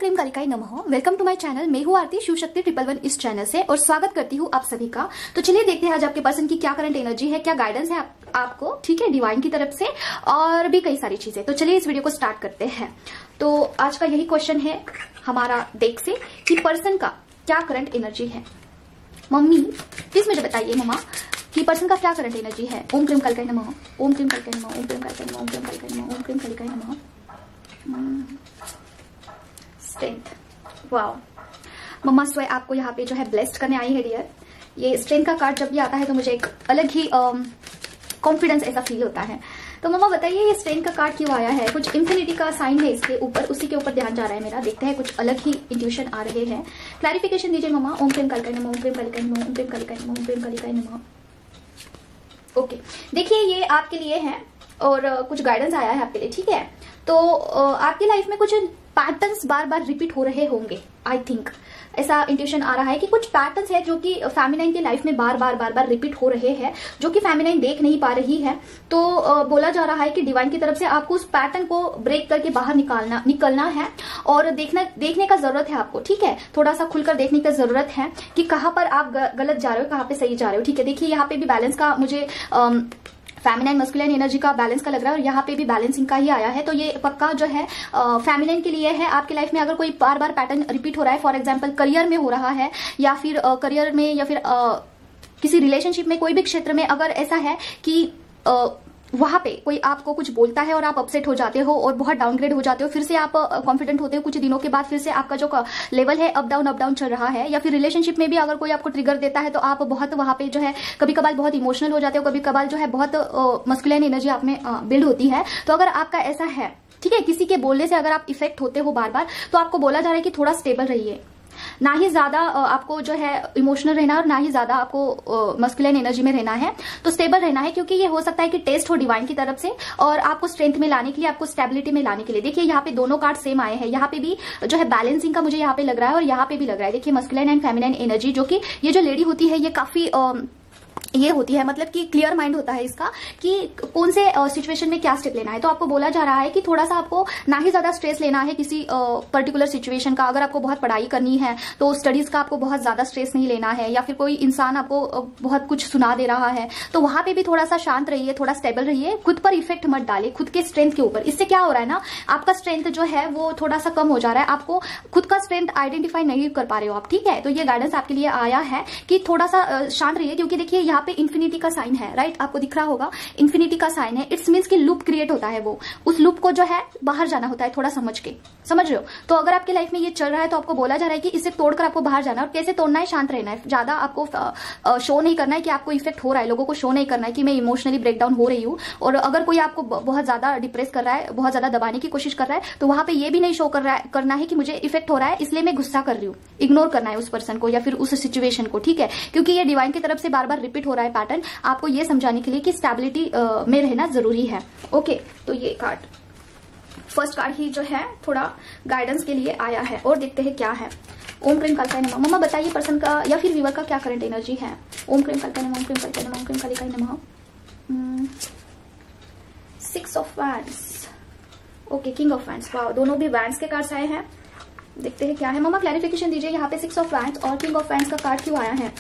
Cream कालिकाई नमः। Welcome to my channel. मैं हूँ आरती शिव शक्ति 111 इस चैनल से और स्वागत करती हूँ आप सभी का। तो चलिए देखते हैं आज आपके पर्सन की क्या करंट एनर्जी है, क्या गाइडेंस है आपको, ठीक है, डिवाइन की तरफ से और भी कई सारी चीजें। तो चलिए इस वीडियो को स्टार्ट करते हैं। तो आज का यही क्वेश्चन है हमारा डेक से कि पर्सन का क्या करंट एनर्जी है। मम्मी प्लीज मुझे बताइए मम्मा कि पर्सन का क्या करंट एनर्जी है। ओम क्रीम कालिकाई नमः, ओम क्रीम कालिकाई नमः, ओम क्रीम कालिकाई नमः, ओम क्रीम कालिकाई नमः, ओम क्रीम कालिकाई नमः। स्ट्रेंथ, वाओ मम्मा स्वयं आपको यहाँ पे जो है ब्लेस्ड करने आई है डियर। ये स्ट्रेंथ का कार्ड जब भी आता है तो मुझे एक अलग ही कॉन्फिडेंस ऐसा फील होता है। तो मम्मा बताइए ये स्ट्रेंथ का कार्ड क्यों आया है। कुछ इंफिनिटी का साइन है इसके ऊपर, उसी के ऊपर ध्यान जा रहा है मेरा। देखते हैं कुछ अलग ही इंट्यूशन आ रहे हैं। क्लैरिफिकेशन दीजिए मम्मा। ओम क्रीम कालिकाई नमः, ओम क्रीम कालिकाई नमः, ओम क्रीम कालिकाई नमः, ओम क्रीम कालिकाई नमः। ओके, देखिए ये आपके लिए है और कुछ गाइडेंस आया है आपके लिए, ठीक है। तो आपकी लाइफ में कुछ पैटर्न्स बार बार रिपीट हो रहे होंगे। आई थिंक ऐसा इंट्यूशन आ रहा है कि कुछ पैटर्न्स है जो कि फेमिनाइन की लाइफ में बार बार रिपीट हो रहे हैं, जो कि फेमिनाइन देख नहीं पा रही है। तो बोला जा रहा है कि डिवाइन की तरफ से आपको उस पैटर्न को ब्रेक करके बाहर निकलना है और देखने का जरूरत है आपको, ठीक है। थोड़ा सा खुलकर देखने की जरूरत है कि कहाँ पर आप गलत जा रहे हो, कहाँ पे सही जा रहे हो, ठीक है। देखिए यहाँ पे भी बैलेंस का मुझे फेमिनाइन मस्कुलिन एनर्जी का बैलेंस का लग रहा है और यहाँ पे भी बैलेंसिंग का ही आया है। तो ये पक्का जो है फेमिनाइन के लिए है। आपकी लाइफ में अगर कोई बार बार पैटर्न रिपीट हो रहा है, फॉर एग्जांपल करियर में हो रहा है या फिर करियर में या फिर किसी रिलेशनशिप में, कोई भी क्षेत्र में अगर ऐसा है कि वहां पे कोई आपको कुछ बोलता है और आप अपसेट हो जाते हो और बहुत डाउनग्रेड हो जाते हो, फिर से आप कॉन्फिडेंट होते हो, कुछ दिनों के बाद फिर से आपका जो लेवल है अप डाउन चल रहा है। या फिर रिलेशनशिप में भी अगर कोई आपको ट्रिगर देता है तो आप बहुत वहां पे जो है कभी कभार बहुत इमोशनल हो जाते हो, कभी कभार जो है बहुत मस्कुलिन एनर्जी आप में बिल्ड होती है। तो अगर आपका ऐसा है, ठीक है, किसी के बोलने से अगर आप इफेक्ट होते हो बार बार, तो आपको बोला जा रहा है कि थोड़ा स्टेबल रहिए, ना ही ज्यादा आपको जो है इमोशनल रहना और ना ही ज्यादा आपको मस्कुलिन एनर्जी में रहना है। तो स्टेबल रहना है, क्योंकि ये हो सकता है कि टेस्ट हो डिवाइन की तरफ से और आपको स्ट्रेंथ में लाने के लिए, आपको स्टेबिलिटी में लाने के लिए। देखिए यहाँ पे दोनों कार्ड सेम आए हैं। यहाँ पे भी जो है बैलेंसिंग का मुझे यहाँ पे लग रहा है और यहाँ पे भी लग रहा है। देखिए मस्कुलिन एंड फेमिनाइन एनर्जी, जो कि ये जो लेडी होती है ये काफी ये होती है, मतलब कि क्लियर माइंड होता है इसका कि कौन से सिचुएशन में क्या स्टेप लेना है। तो आपको बोला जा रहा है कि थोड़ा सा आपको ना ही ज्यादा स्ट्रेस लेना है किसी पर्टिकुलर सिचुएशन का। अगर आपको बहुत पढ़ाई करनी है तो स्टडीज का आपको बहुत ज्यादा स्ट्रेस नहीं लेना है, या फिर कोई इंसान आपको बहुत कुछ सुना दे रहा है तो वहां पे भी थोड़ा सा शांत रहिए, थोड़ा स्टेबल रहिए, खुद पर इफेक्ट मत डालिए, खुद के स्ट्रेंथ के ऊपर। इससे क्या हो रहा है ना, आपका स्ट्रेंथ जो है वो थोड़ा सा कम हो जा रहा है, आपको खुद का स्ट्रेंथ आइडेंटिफाई नहीं कर पा रहे हो आप, ठीक है। तो ये गाइडेंस आपके लिए आया है कि थोड़ा सा शांत रहिए, क्योंकि देखिए यहाँ पे इन्फिनिटी का साइन है, राइट, आपको दिख रहा होगा इन्फिनिटी का साइन है। इट्स मीन्स कि लूप क्रिएट होता है, वो उस लूप को जो है बाहर जाना होता है, थोड़ा समझ रहे हो। तो अगर आपके लाइफ में ये चल रहा है तो आपको बोला जा रहा है कि इसे तोड़कर आपको बाहर जाना है। और कैसे तोड़ना है, शांत रहना है, ज्यादा आपको शो नहीं करना है कि आपको इफेक्ट हो रहा है, लोगों को शो नहीं करना है कि मैं इमोशनली ब्रेकडाउन हो रही हूँ। और अगर कोई आपको बहुत ज्यादा डिप्रेस कर रहा है, बहुत ज्यादा दबाने की कोशिश कर रहा है, तो वहां पे ये भी नहीं शो करना है कि मुझे इफेक्ट हो रहा है इसलिए मैं गुस्सा कर रही हूँ। इग्नोर करना है उस पर्सन को या फिर उस सिचुएशन को, ठीक है, क्योंकि ये डिवाइन की तरफ से बार बार रिपीट हो रहा है पैटर्न, आपको ये समझाने के लिए कि स्टेबिलिटी में रहना जरूरी है। ओके, तो ये कार्ड फर्स्ट कार्ड ही जो है थोड़ा गाइडेंस के लिए आया है और देखते हैं क्या है। ओम क्रीम कालिकाई नमः। मम्मा बताइए पर्सन का या फिर व्यूअर का क्या करंट एनर्जी है। ओम क्रीम कालिकाई नमः, ओम क्रीम कालिकाई नमः, ओम क्रीम कालिकाई नमः। 6 of wands, okay, king of wands, wow, दोनों भी वैंड्स के कार्ड्स आए हैं। देखते हैं क्या है। मम्मा क्लैरिफिकेशन दीजिए, यहाँ पे 6 ऑफ वैंड्स और किंग ऑफ वैंड्स का कार्ड क्यों आया है।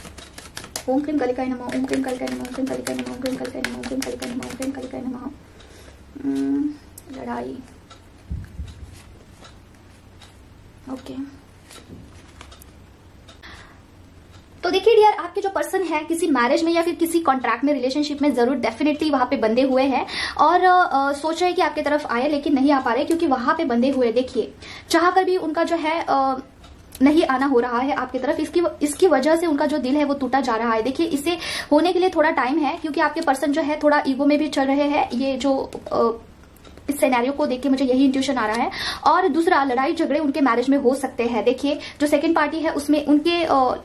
ओम क्रीम कालिकाई नमः, ओम क्रीम कालिकाई नमः, ओम क्रीम कालिकाई नमः, ओम क्रीम कालिकाई नमः, ओम क्रीम कालिकाई नमः, ओम क्रीम कालिकाई नमः। लड़ाई, ओके। तो देखिए डियर, आपके जो पर्सन है किसी मैरिज में या फिर किसी कॉन्ट्रैक्ट में, रिलेशनशिप में जरूर डेफिनेटली वहां पे बंधे हुए हैं और सोच रहे हैं कि आपके तरफ आए लेकिन नहीं आ पा रहे, क्योंकि वहां पे बंधे हुए, देखिए चाह कर भी उनका जो है नहीं आना हो रहा है आपकी तरफ। इसकी वजह से उनका जो दिल है वो टूटा जा रहा है। देखिए इसे होने के लिए थोड़ा टाइम है, क्योंकि आपके पर्सन जो है थोड़ा ईगो में भी चल रहे हैं। ये जो इस सिनेरियो को देख के मुझे यही इंट्यूशन आ रहा है। और दूसरा, लड़ाई झगड़े उनके मैरिज में हो सकते हैं। देखिए जो सेकंड पार्टी है उसमें उनके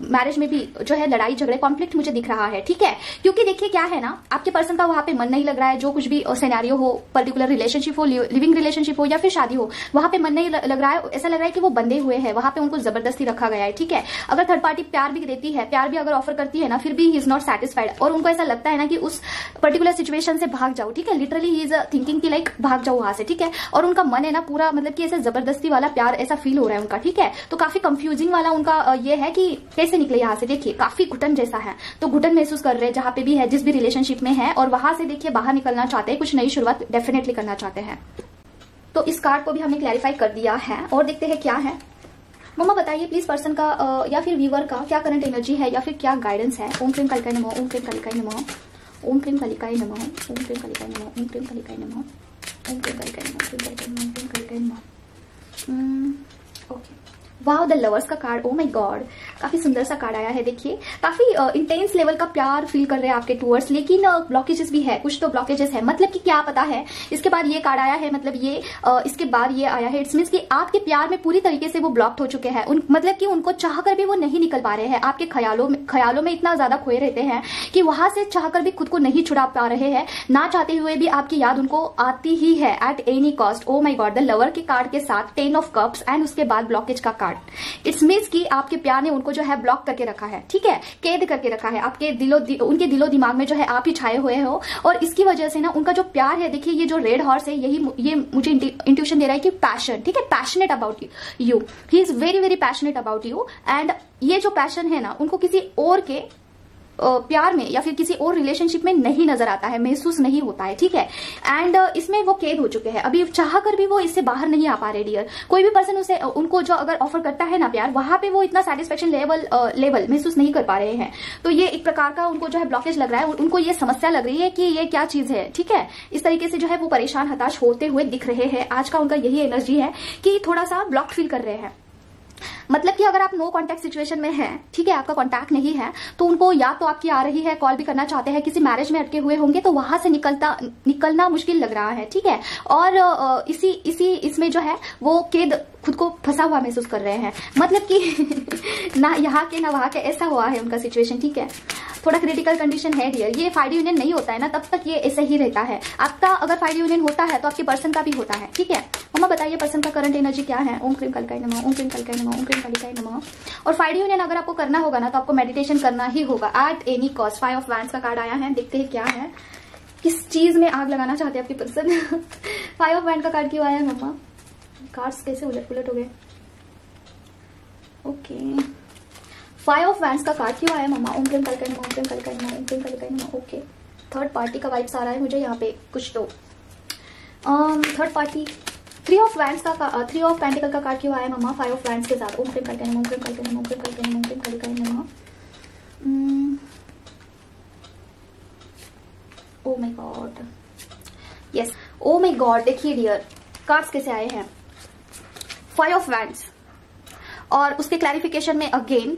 मैरिज में भी जो है लड़ाई झगड़े, कॉन्फ्लिक्ट मुझे दिख रहा है, ठीक है। क्योंकि देखिए क्या है ना, आपके पर्सन का वहां पे मन नहीं लग रहा है। जो कुछ भी सिनेरियो हो, पर्टिकुलर रिलेशनशिप हो, लिविंग रिलेशनशिप हो या फिर शादी हो, वहां पे मन नहीं लग रहा है। ऐसा लग रहा है कि वो बंधे हुए हैं, वहां पे उनको जबरदस्ती रखा गया है, ठीक है। अगर थर्ड पार्टी प्यार भी देती है, प्यार भी अगर ऑफर करती है ना, फिर भी ही इज नॉट सेटिस्फाइड और उनको ऐसा लगता है ना कि उस पर्टिकुलर सिचुएशन से भाग जाओ, ठीक है। लिटरली ही इज थिंकिंग कि लाइक भाग जाओ वहां से, ठीक है। और उनका मन है ना पूरा मतलब कि ऐसा जबरदस्ती वाला प्यार ऐसा फील हो रहा है उनका, ठीक है। तो काफी कंफ्यूजिंग वाला उनका ये है कि कैसे निकले यहाँ से। देखिए काफी घुटन जैसा है, तो घुटन महसूस कर रहे हैं जहां पे भी है, जिस भी रिलेशनशिप में है, और वहां से देखिए बाहर निकलना चाहते हैं, कुछ नई शुरुआत डेफिनेटली करना चाहते हैं। तो इस कार्ड को भी हमने क्लैरिफाई कर दिया है और देखते हैं क्या है। मम्मा बताइए प्लीज पर्सन का या फिर व्यूअर का क्या करंट एनर्जी है या फिर क्या गाइडेंस है। ओम क्रीम कालिकाय नमः, ओम क्रीम कालिकाय नमः, ओम क्रीम कालिकाय नमः, ओम क्रीम कालिकाय नमः, ओम क्रीम कालिकाय नमः, ओम क्रीम कालिकाय नमः, ओम क्रीम कालिकाय नमः। ओके, वाओ द लवर्स का कार्ड, ओ माय गॉड काफी सुंदर सा कार्ड आया है। देखिए काफी इंटेंस लेवल का प्यार फील कर रहे हैं आपके टूवर्ड्स, लेकिन ब्लॉकेजेस भी है, कुछ तो ब्लॉकेजेस है। मतलब कि क्या पता है, इसके बाद ये कार्ड आया है, मतलब ये इसके बाद ये आया है, इट्स मीन्स कि आपके प्यार में पूरी तरीके से वो ब्लॉक्ड हो चुके हैं। मतलब कि उनको चाहकर भी वो नहीं निकल पा रहे हैं, आपके ख्यालों में इतना ज्यादा खोए रहते हैं कि वहां से चाहकर भी खुद को नहीं छुड़ा पा रहे हैं। ना चाहते हुए भी आपकी याद उनको आती ही है at any cost. Oh my God, the lover के कार्ड के साथ 10 ऑफ कप्स एंड उसके बाद ब्लॉकेज का कार्ड। इट्स मीन्स कि आपके प्यार ने उनको जो है ब्लॉक करके रखा है, ठीक है, कैद करके रखा है आपके उनके दिलो दिमाग में जो है आप ही छाए हुए हो। और इसकी वजह से ना उनका जो प्यार है, देखिए ये जो रेड हॉर्स है, ये मुझे इंट्यूशन दे रहा है कि पैशन, ठीक है, passionate about you, he is very very passionate about you. And ये जो पैशन है ना उनको किसी और के प्यार में या फिर किसी और रिलेशनशिप में नहीं नजर आता है, महसूस नहीं होता है, ठीक है। एंड इसमें वो कैद हो चुके हैं, अभी चाहकर भी वो इससे बाहर नहीं आ पा रहे डियर। कोई भी पर्सन उसे उनको जो अगर ऑफर करता है ना प्यार, वहां पे वो इतना सेटिस्फेक्शन लेवल महसूस नहीं कर पा रहे हैं। तो ये एक प्रकार का उनको जो है ब्लॉकेज लग रहा है, उनको ये समस्या लग रही है कि ये क्या चीज है, ठीक है। इस तरीके से जो है वो परेशान हताश होते हुए दिख रहे हैं। आज का उनका यही एनर्जी है कि थोड़ा सा ब्लॉक फील कर रहे हैं। मतलब कि अगर आप नो कांटेक्ट सिचुएशन में हैं, ठीक है, आपका कांटेक्ट नहीं है, तो उनको या तो आपकी आ रही है, कॉल भी करना चाहते हैं, किसी मैरिज में अटके हुए होंगे तो वहां से निकलना मुश्किल लग रहा है, ठीक है। और इसमें जो है वो कैद खुद को फंसा हुआ महसूस कर रहे हैं। मतलब कि ना यहाँ के ना वहां के, ऐसा हुआ है उनका सिचुएशन, ठीक है। थोड़ा क्रिटिकल कंडीशन है डियर। ये 5D यूनियन नहीं होता है ना तब तक ये ऐसा ही रहता है। आपका अगर 5D यूनियन होता है तो आपके पर्सन का भी होता है, ठीक है। मम्मा बताइए पर्सन का करंट एनर्जी क्या है। ओम क्रीम कालिकाय नमः, ओम क्रीम कालिकाय नमः, ओम क्रीम कालिकाय नमः। और 5D यूनियन अगर आपको करना होगा ना तो आपको मेडिटेशन करना ही होगा at any cost. 5 of wands का कार्ड आया है, देखते हैं क्या है, किस चीज में आग लगाना चाहते हैं आपके पर्सन। 5 ऑफ वैंड का कार्ड क्यों आया मम्मा, कार्ड्स कैसे उलट पुलट हो गए। ओके, 5 ऑफ वैंड्स का कार्ड क्यों आया मम्मा। ओम क्रीम कालिकाय नमः, ओम क्रीम कालिकाय नमः, ओम क्रीम कालिकाय नमः। ओके, थर्ड पार्टी का वाइब्स आ रहा है मुझे यहाँ पे कुछ तो। थर्ड पार्टी 3 ऑफ वैंड्स का 3 ऑफ पेंटिकल का कार्ड क्यों आया मम्मा 5 ऑफ वैंड्स के साथ। ओम क्रीम कालिकाय नमः, ओम क्रीम कालिकाय नमः, ओम क्रीम कालिकाय नमः, ओम क्रीम कालिकाय नमः। Oh my God, yes, oh my God. देखिए डियर कार्ड्स कैसे आए हैं, 5 ऑफ वैंड्स और उसके क्लैरिफिकेशन में again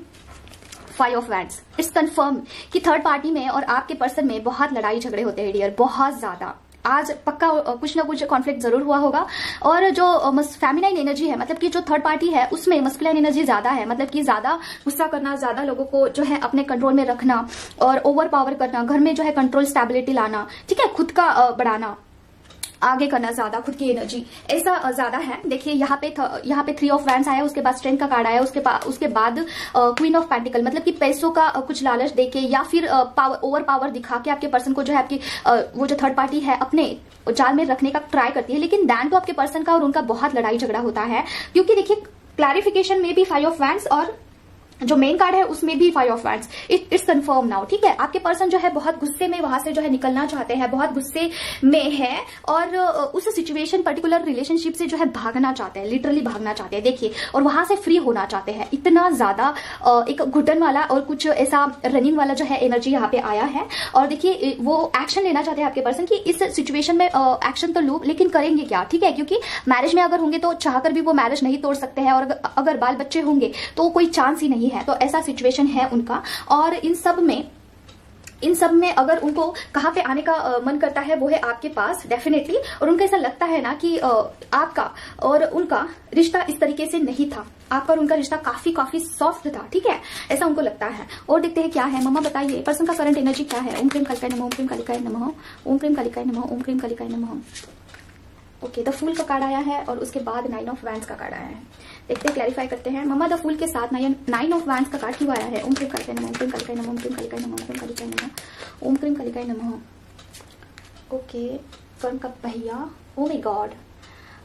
5 of wands. It's confirm कि थर्ड पार्टी में और आपके पर्सन में बहुत लड़ाई झगड़े होते हैं डियर, बहुत ज्यादा। आज पक्का कुछ ना कुछ कॉन्फ्लिक्ट जरूर हुआ होगा। और जो फेमिनाइन एनर्जी है, मतलब कि जो थर्ड पार्टी है उसमें मस्कुलिन एनर्जी ज्यादा है, मतलब कि ज्यादा गुस्सा करना, ज्यादा लोगों को जो है अपने कंट्रोल में रखना और ओवर पावर करना, घर में जो है कंट्रोल स्टेबिलिटी लाना, ठीक है, खुद का बढ़ाना, आगे करना, ज्यादा खुद की एनर्जी, ऐसा ज्यादा है। देखिए यहाँ पे 3 ऑफ वैंड्स आया, उसके बाद स्ट्रेंथ का कार्ड आया, उसके बाद क्वीन ऑफ पेंटिकल, मतलब कि पैसों का कुछ लालच देके या फिर ओवर पावर दिखा के आपके पर्सन को जो है आपकी वो जो थर्ड पार्टी है अपने जाल में रखने का ट्राई करती है। लेकिन दैन तो आपके पर्सन का और उनका बहुत लड़ाई झगड़ा होता है, क्योंकि देखिए क्लैरिफिकेशन में भी 5 ऑफ वैंड्स और जो मेन कार्ड है उसमें भी 5 of wands. It's confirm now, ठीक है। आपके पर्सन जो है बहुत गुस्से में वहां से जो है निकलना चाहते हैं, बहुत गुस्से में है और उस सिचुएशन पर्टिकुलर रिलेशनशिप से जो है भागना चाहते हैं, लिटरली भागना चाहते हैं, देखिए, और वहां से फ्री होना चाहते हैं। इतना ज्यादा एक घुटन वाला और कुछ ऐसा रनिंग वाला जो है एनर्जी यहाँ पे आया है। और देखिए वो एक्शन लेना चाहते हैं आपके पर्सन की इस सिचुएशन में एक्शन तो लूं, लेकिन करेंगे क्या, ठीक है, क्योंकि मैरिज में अगर होंगे तो चाहकर भी वो मैरिज नहीं तोड़ सकते हैं, और अगर बाल बच्चे होंगे तो कोई चांस ही नहीं है। तो ऐसा सिचुएशन है उनका। और इन सब में अगर उनको कहाँ पे आने का मन करता है वो है आपके पास डेफिनेटली। और उनको ऐसा लगता है ना कि आपका और उनका रिश्ता इस तरीके से नहीं था, आपका और उनका रिश्ता काफी सॉफ्ट था, ठीक है, ऐसा उनको लगता है। और देखते हैं क्या है। मम्मा बताइए पर्सन का करंट एनर्जी क्या है। ओम क्रीम कालिकाय नमः, ओम क्रीम कालिकाय नमः, ओम क्रीम कालिकाय नमः, ओम क्रीम कालिकाय नमः। ओके, द फूल का कार्ड आया है और उसके बाद 9 ऑफ वैंड्स का कार्ड आया है। देखते हैं, क्लैरिफाई करते हैं। मम्मा द फूल के साथ 9 ऑफ वैंड्स का कार्ड क्यों आया है। ओम क्रीम कालिकाय नमः, ओम क्रीम कालिकाय नमः, ओम क्रीम कालिकाय नमः, ओम क्रीम कालिकाय नमः, ओम क्रीम कालिकाय नमः। ओके, स्वर्ण का पहिया, ओ माय गॉड,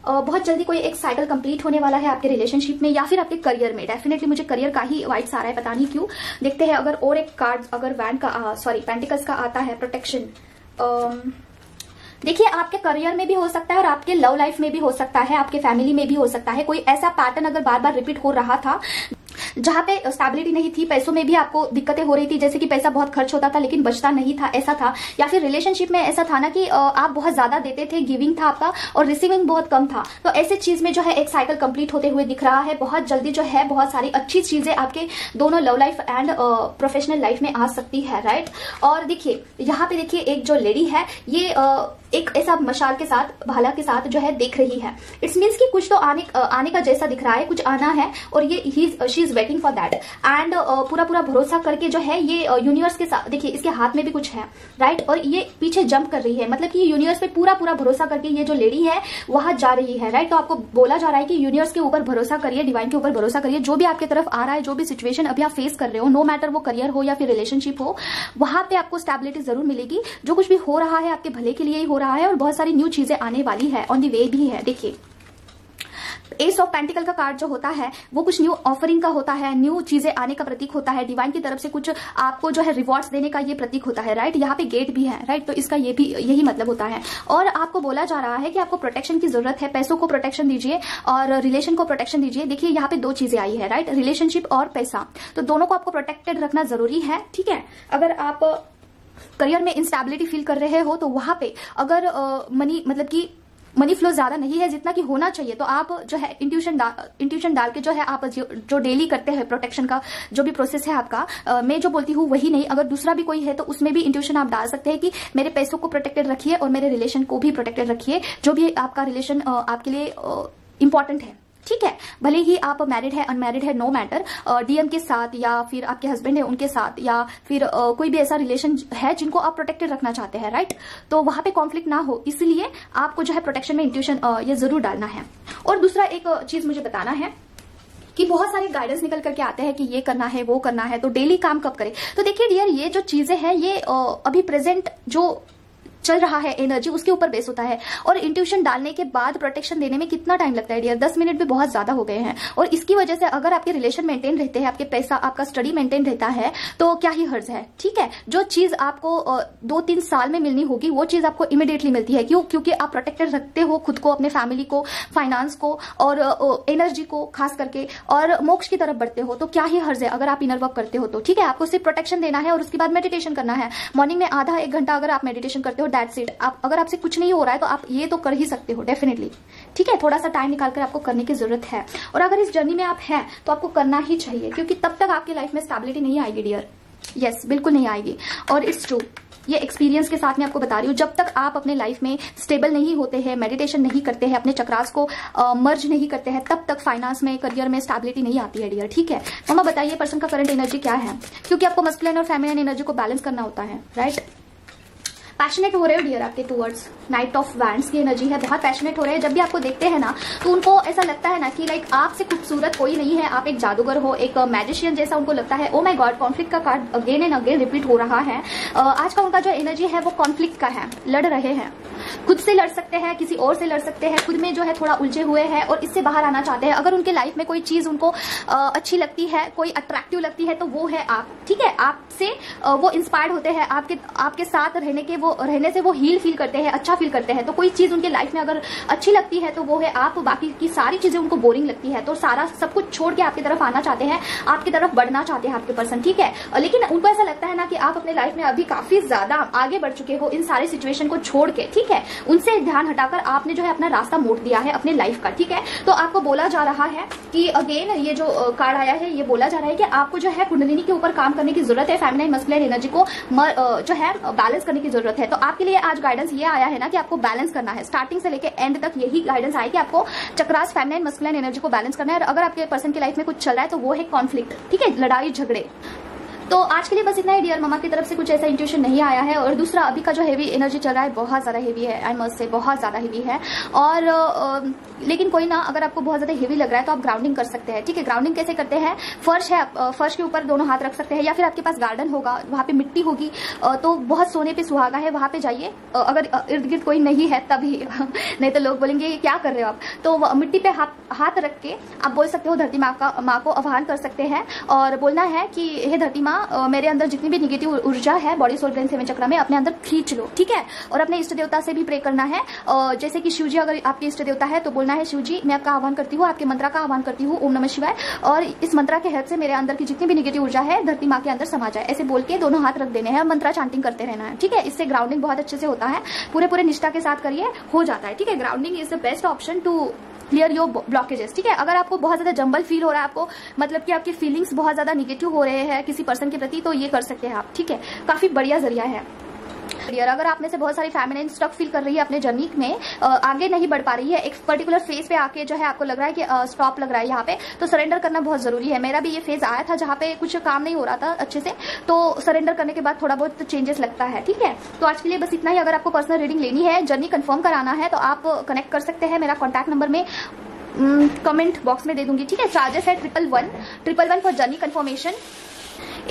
बहुत जल्दी कोई एक साइकिल कंप्लीट होने वाला है आपके रिलेशनशिप में या फिर आपके करियर में। डेफिनेटली मुझे करियर का ही वाइब्स आ रहा है, पता नहीं क्यों। देखते हैं अगर और एक कार्ड अगर वैन का पेंटिकल्स का आता है, प्रोटेक्शन। देखिए आपके करियर में भी हो सकता है और आपके लव लाइफ में भी हो सकता है, आपके फैमिली में भी हो सकता है। कोई ऐसा पैटर्न अगर बार बार रिपीट हो रहा था जहां पे स्टेबिलिटी नहीं थी, पैसों में भी आपको दिक्कतें हो रही थी, जैसे कि पैसा बहुत खर्च होता था लेकिन बचता नहीं था, ऐसा था। या फिर रिलेशनशिप में ऐसा था ना कि आप बहुत ज्यादा देते थे, गिविंग था आपका और रिसीविंग बहुत कम था। तो ऐसे चीज में जो है एक साइकिल कंप्लीट होते हुए दिख रहा है। बहुत जल्दी जो है बहुत सारी अच्छी चीजें आपके दोनों love life and professional life में आ सकती है, राइट। और देखिए यहाँ पे देखिए एक जो लेडी है ये एक ऐसा मशाल के साथ, भाला के साथ जो है देख रही है। इट्स मीन्स कि कुछ तो आने का जैसा दिख रहा है, कुछ आना है और ये she is waiting for that. And पूरा भरोसा करके जो है ये यूनिवर्स के साथ, देखिए इसके हाथ में भी कुछ है, राइट। और ये पीछे जंप कर रही है, मतलब कि यूनिवर्स पे पूरा भरोसा करके ये जो लेडी है वहां जा रही है, राइट। तो आपको बोला जा रहा है कि यूनिवर्स के ऊपर भरोसा करिए, डिवाइन के ऊपर भरोसा करिए। जो भी आपकी तरफ आ रहा है, जो भी सिचुएशन अभी आप फेस कर रहे हो, नो मैटर वो करियर हो या फिर रिलेशनशिप हो, वहां पे आपको स्टेबिलिटी जरूर मिलेगी। जो कुछ भी हो रहा है आपके भले के लिए ही हो रहा है और बहुत सारी न्यू चीजें आने वाली है, ऑन द वे भी है। देखिए एस ऑफ पेंटिकल का कार्ड जो होता है वो कुछ न्यू ऑफरिंग का होता है, न्यू चीजें आने का प्रतीक होता है, डिवाइन की तरफ से कुछ आपको जो है रिवॉर्ड्स देने का ये प्रतीक होता है, राइट। यहाँ पे गेट भी है, राइट। तो इसका ये भी यही मतलब होता है। और आपको बोला जा रहा है कि आपको प्रोटेक्शन की जरूरत है, पैसों को प्रोटेक्शन दीजिए और रिलेशन को प्रोटेक्शन दीजिए। देखिए यहाँ पे दो चीजें आई है, राइट, रिलेशनशिप और पैसा, तो दोनों को आपको प्रोटेक्टेड रखना जरूरी है, ठीक है। अगर आप करियर में इंस्टेबिलिटी फील कर रहे हो तो वहां पे अगर मनी फ्लो ज्यादा नहीं है जितना कि होना चाहिए, तो आप जो है इंट्यूशन डाल के जो है आप जो डेली करते हैं प्रोटेक्शन का जो भी प्रोसेस है आपका, मैं जो बोलती हूँ वही नहीं, अगर दूसरा भी कोई है तो उसमें भी इंट्यूशन आप डाल सकते हैं कि मेरे पैसों को प्रोटेक्टेड रखिए और मेरे रिलेशन को भी प्रोटेक्टेड रखिए, जो भी आपका रिलेशन आपके लिए इंपॉर्टेंट है, ठीक है। भले ही आप मैरिड है अनमैरिड है, नो मैटर, डीएम के साथ या फिर आपके हस्बैंड है उनके साथ या फिर कोई भी ऐसा रिलेशन है जिनको आप प्रोटेक्टेड रखना चाहते हैं, राइट। तो वहां पे कॉन्फ्लिक्ट ना हो, इसलिए आपको जो है प्रोटेक्शन में इंट्यूशन ये जरूर डालना है। और दूसरा एक चीज मुझे बताना है कि बहुत सारे गाइडेंस निकल करके आते हैं कि ये करना है वो करना है, तो डेली काम कब करें। तो देखिए डियर, ये जो चीजें हैं ये अभी प्रेजेंट जो चल रहा है एनर्जी उसके ऊपर बेस होता है। और इंट्यूशन डालने के बाद प्रोटेक्शन देने में कितना टाइम लगता है डियर, 10 मिनट भी बहुत ज्यादा हो गए हैं। और इसकी वजह से अगर आपके रिलेशन मेंटेन रहते हैं, आपके पैसा आपका स्टडी मेंटेन रहता है, तो क्या ही हर्ज है, ठीक है। जो चीज आपको 2-3 साल में मिलनी होगी वो चीज आपको इमीडिएटली मिलती है। क्यों? क्योंकि आप प्रोटेक्टेड रखते हो खुद को, अपने फैमिली को, फाइनेंस को और एनर्जी को खास करके, और मोक्ष की तरफ बढ़ते हो। तो क्या ही हर्ज है अगर आप इनर वर्क करते हो तो, ठीक है। आपको सिर्फ प्रोटेक्शन देना है और उसके बाद मेडिटेशन करना है। मॉर्निंग में आधा 1 घंटा अगर आप मेडिटेशन करते हो, दैट्स इट। आप अगर आपसे कुछ नहीं हो रहा है तो आप ये तो कर ही सकते हो डेफिनेटली, ठीक है। थोड़ा सा टाइम निकालकर आपको करने की जरूरत है। और अगर इस जर्नी में आप हैं तो आपको करना ही चाहिए, क्योंकि तब तक आपकी लाइफ में स्टेबिलिटी नहीं आएगी डियर, यस बिल्कुल नहीं आएगी। और इट्स ट्रू, ये एक्सपीरियंस के साथ मैं आपको बता रही हूँ, जब तक आप अपने लाइफ में स्टेबल नहीं होते हैं, मेडिटेशन नहीं करते हैं, अपने चक्रास को मर्ज नहीं करते हैं, तब तक फाइनेंस में, करियर में स्टेबिलिटी नहीं आती है डियर, ठीक है। मम्मा बताइए पर्सन का करंट एनर्जी क्या है, क्योंकि आपको मस्कुलिन और फेमिनिन एनर्जी को बैलेंस करना होता है, राइट। पैशनेट हो रहे हो डियर आपके टूवर्ड्स, नाइट ऑफ वैंड्स की एनर्जी है, बहुत पैशनेट हो रहे हैं। जब भी आपको देखते हैं ना तो उनको ऐसा लगता है ना कि लाइक आपसे खूबसूरत कोई नहीं है, आप एक जादूगर हो, एक मैजिशियन जैसा उनको लगता है। ओ माय गॉड, कॉन्फ्लिक्ट का card again and again repeat हो रहा है। आज का उनका जो एनर्जी है वो कॉन्फ्लिक्ट का है, लड़ रहे हैं, खुद से लड़ सकते हैं, किसी और से लड़ सकते हैं, खुद में जो है थोड़ा उलझे हुए हैं और इससे बाहर आना चाहते हैं। अगर उनके लाइफ में कोई चीज उनको अच्छी लगती है, कोई अट्रैक्टिव लगती है, तो वो है आप, ठीक है। आपसे वो इंस्पायर्ड होते हैं, आपके साथ रहने से वो हील फील करते हैं, अच्छा फील करते हैं। तो कोई चीज उनके लाइफ में अगर अच्छी लगती है तो वो है आप, बाकी की सारी चीजें उनको बोरिंग लगती है, तो सारा सब कुछ छोड़ के आपकी तरफ आना चाहते हैं, आपकी तरफ बढ़ना चाहते हैं आपके पर्सन, ठीक है। लेकिन उनको ऐसा लगता है ना कि आप अपने लाइफ में अभी काफी ज्यादा आगे बढ़ चुके हो इन सारे सिचुएशन को छोड़ के, ठीक है। उनसे ध्यान हटाकर आपने जो है अपना रास्ता मोड़ दिया है अपने लाइफ का, ठीक है। तो आपको बोला जा रहा है कि अगेन ये जो कार्ड आया है ये बोला जा रहा है कि आपको जो है कुंडलिनी के ऊपर काम करने की जरूरत है, फेमिनिन मस्कुलिन एनर्जी को जो है बैलेंस करने की जरूरत है। तो आपके लिए आज गाइडेंस ये आया है ना कि आपको बैलेंस करना है, स्टार्टिंग से लेके एंड तक यही गाइडेंस आया कि आपको चक्रास फेमिनिन मस्कुलिन एनर्जी को बैलेंस करना है। और अगर आपके पर्सन की लाइफ में कुछ चल रहा है तो वो है कॉन्फ्लिक्ट, ठीक है, लड़ाई झगड़े। तो आज के लिए बस इतना ही डियर। मम्मा की तरफ से कुछ ऐसा इंट्यूशन नहीं आया है। और दूसरा, अभी का जो हेवी एनर्जी चल रहा है बहुत ज्यादा हेवी है, आई मस्ट से बहुत ज्यादा हेवी है। और लेकिन कोई ना, अगर आपको बहुत ज्यादा हेवी लग रहा है तो आप ग्राउंडिंग कर सकते हैं। ठीक है, ग्राउंडिंग कैसे करते हैं? फर्श है, फर्श के ऊपर दोनों हाथ रख सकते हैं, या फिर आपके पास गार्डन होगा, वहां पे मिट्टी होगी तो बहुत सोने पे सुहागा है, वहां पे जाइए। अगर इर्द गिर्द कोई नहीं है तभी नहीं तो लोग बोलेंगे क्या कर रहे हो आप। तो मिट्टी पे हाथ रख के आप बोल सकते हो, धरती माँ को आह्वान कर सकते हैं और बोलना है कि हे धरती माँ, मेरे अंदर जितनी भी निगेटिव ऊर्जा है बॉडी सोल ब्रेन सेवन चक्र में, अपने अंदर खींच लो। ठीक है, और अपने इष्ट देवता से भी प्रे करना है। जैसे कि शिव जी अगर आपके इष्ट देवता है तो बोलना है, शिव जी मैं आपका आह्वान करती हूँ, आपके मंत्रा का आह्वान करती हूँ, ओम नमः शिवाय, और इस मंत्रा के हेल्प से मेरे अंदर की जितनी भी निगेटिव ऊर्जा है धरती माँ के अंदर समा जाए। ऐसे बोल के दोनों हाथ रख देने हैं, मंत्रा चांटिंग करते रहना है। ठीक है, इससे ग्राउंडिंग बहुत अच्छे से होता है, पूरे निष्ठा के साथ करिए, हो जाता है। ठीक है, grounding is the best option to clear your blockages. ठीक है, अगर आपको बहुत ज्यादा जंबल फील हो रहा है, आपको मतलब कि आपकी फीलिंग्स बहुत ज्यादा निगेटिव हो रहे हैं किसी पर्सन के प्रति, तो ये कर सकते हैं आप। ठीक है, काफी बढ़िया जरिया है। अगर आप में से बहुत सारी फेमिनिन स्टक फील कर रही है अपने जर्नी में, आगे नहीं बढ़ पा रही है, एक पर्टिकुलर फेज पे आके जो है आपको लग रहा है कि स्टॉप लग रहा है यहाँ पे, तो सरेंडर करना बहुत जरूरी है। मेरा भी ये फेज आया था जहाँ पे कुछ काम नहीं हो रहा था अच्छे से, तो सरेंडर करने के बाद थोड़ा बहुत चेंजेस लगता है। ठीक है, तो आज के लिए बस इतना ही। अगर आपको पर्सनल रीडिंग लेनी है, जर्नी कंफर्म कराना है, तो आप कनेक्ट कर सकते हैं। मेरा कॉन्टैक्ट नंबर में कमेंट बॉक्स में दे दूंगी। ठीक है, चार्जेस है 111 for journey confirmation.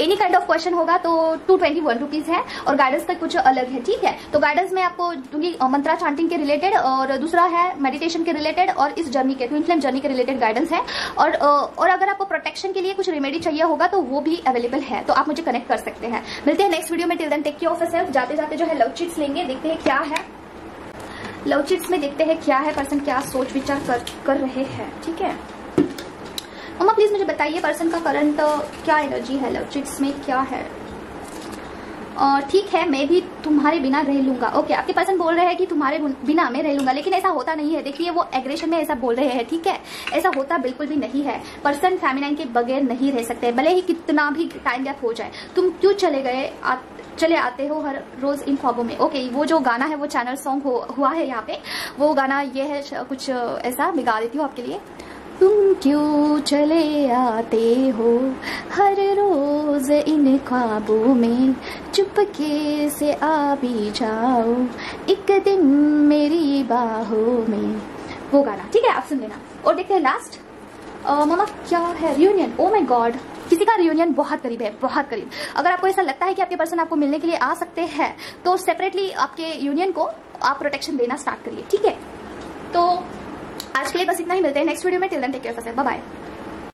Any kind of question होगा तो 221 रुपीज है, और गाइडेंस का कुछ अलग है। ठीक है, तो गाइडेंस में आपको दूंगी मंत्रा चांटिंग के रिलेटेड, और दूसरा है मेडिटेशन के रिलेटेड, और इस जर्नी के ट्विन फ्लेम जर्नी के रिलेटेड गाइडेंस है। और अगर आपको प्रोटेक्शन के लिए कुछ रेमेडी चाहिए होगा तो वो भी अवेलेबल है, तो आप मुझे कनेक्ट कर सकते हैं। मिलते हैं नेक्स्ट वीडियो में। Till then take care of yourself. जाते जाते जो है लव चिट्स लेंगे, देखते हैं क्या है लव चिट्स में, देखते हैं क्या है पर्सन क्या सोच विचार कर रहे हैं। ठीक है, मम्मा प्लीज मुझे बताइए पर्सन का करंट क्या एनर्जी है, लव चिट्स में क्या है। ठीक है, मैं भी तुम्हारे बिना रह लूंगा। ओके, आपके पर्सन बोल रहे हैं कि तुम्हारे बिना मैं रह लूंगा, लेकिन ऐसा होता नहीं है। देखिए, वो एग्रेशन में ऐसा बोल रहे हैं। ठीक है, ऐसा होता बिल्कुल भी नहीं है। पर्सन फेमिनाइन के बगैर नहीं रह सकते, भले ही कितना भी टाइम गैप हो जाए। तुम क्यों चले आते हो हर रोज इन ख्वाबों में। ओके, वो जो गाना है वो चैनल सॉन्ग हुआ है यहाँ पे, वो गाना ये है कुछ ऐसा, मैं गा देती हूँ आपके लिए। तुम क्यों चले आते हो हर रोज इन ख्वाबों में, चुपके से आ भी जाओ एक दिन मेरी बाहों में, वो गाना। ठीक है, आप सुन लेना। और देखते हैं लास्ट मामा क्या है। रियूनियन, ओ माय गॉड, किसी का रियूनियन बहुत करीब है, बहुत करीब। अगर आपको ऐसा लगता है कि आपके पर्सन आपको मिलने के लिए आ सकते हैं, तो सेपरेटली आपके यूनियन को आप प्रोटेक्शन देना स्टार्ट करिए। ठीक है, तो आज के लिए बस इतना ही। मिलते हैं नेक्स्ट वीडियो में। Till then take care, bye bye.